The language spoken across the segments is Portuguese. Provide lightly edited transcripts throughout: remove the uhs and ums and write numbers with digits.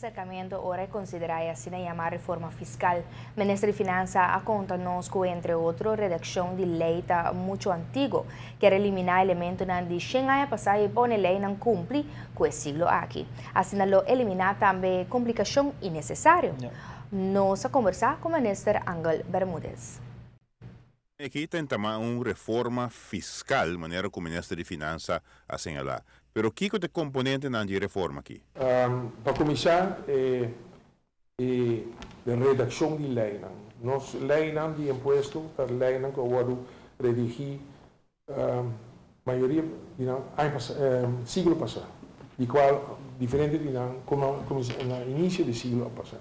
acercamiento ahora considera así la llamada reforma fiscal. El Ministro de Finanzas aconta-nos que, entre otros, redacción de ley mucho antiguo, que eliminar elementos de 100 años pasado y pone ley no cumple con el siglo aquí. Así lo eliminar también complicación innecesaria. Nos a conversar con el ministro Ángel Bermúdez. Aqui tem também uma reforma fiscal, maneira como o Ministro de Finanças a señalar. Pero que é o componente na reforma aqui? Para começar, a redação de lei. Nós lei de imposto, a lei que eu redigir, maioria siglo passado, de qual diferente de como no início do siglo passado.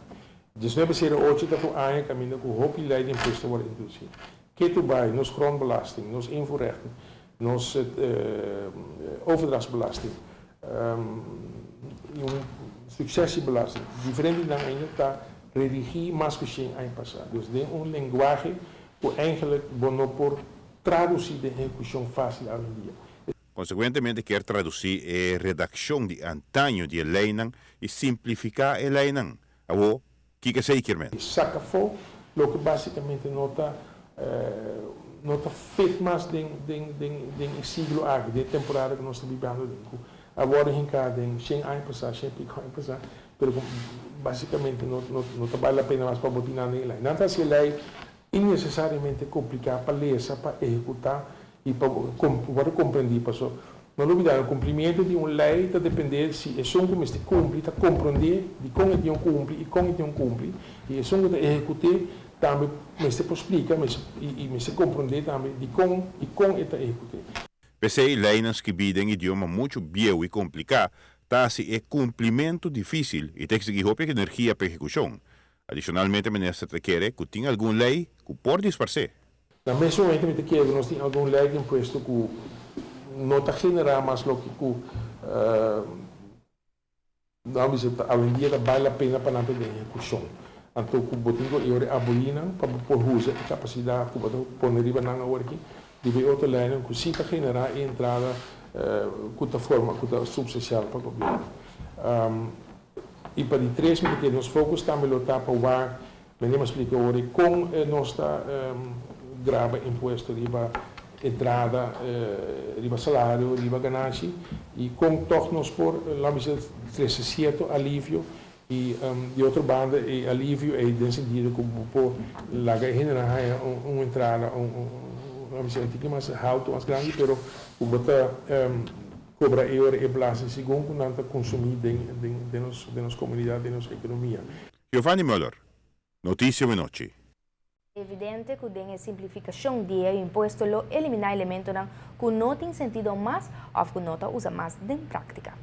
Dus we hebben 8 jaar caminho com o lei de imposto worden introduzido. Que tu bij, nos grondbelasting, nos invoerrechten, nos overdrachtsbelasting, successiebelasting. Diferente dan ainda está redigir mais que 100 anos passado. Dus de linguagem que eigenlijk bono por traduzir de execução fácil hoje em dia. Consequentemente, quer traduzir a redação de antanho de lei e simplificar a lei. O que sei que é? Saca fora, o que basicamente nota fit mais de siglo aqui, de temporada que nós estamos vivendo. Agora em cada 100 anos passado, 100 pico anos passado, mas basicamente não vale a pena mais para botar na lei. Não está se lei innecessariamente complicada para ler, para executar e para compreender. Não olvidar, o cumprimento de uma lei está depender se é só como se cumpre, está compreender de como é que cumpre e como é que cumpre, e é só que executar também me se explica e me se compreender também de como está executado. Pese a leis que bidem idioma muito bieu e complicado, tá-se é cumprimento difícil e tem que seguir a energia para execução. Adicionalmente, o ministro requer que tenha alguma lei que pode disfarçar. Também somente me quer que nós tenha alguma lei de imposto que não está generar mais do que além dia vale a pena para não perder execução. Então, o botinho é abolina para por uso a capacidade que o pôr riba na hora aqui, de outra lei que se generar a entrada com a forma, com a substancial para o governo. E para de três, que nós focus também lutar para o ar, me explica agora como nós está grava imposto riba entrada, riba salário, riba ganância e como toch nós por lá me dizer certo alívio e de outra banda e alívio é de sentido como por lá generar uma entrada vamos dizer que mais alto mais grande, pero o botar cobra euro e plaza segundo não consumir de nossa comunidade, de nossa economia. Giovanni Müller, Notícia Menotti. É evidente que a simplificação de imposto eliminar elementos que não tem sentido mais ou que não usa mais em prática.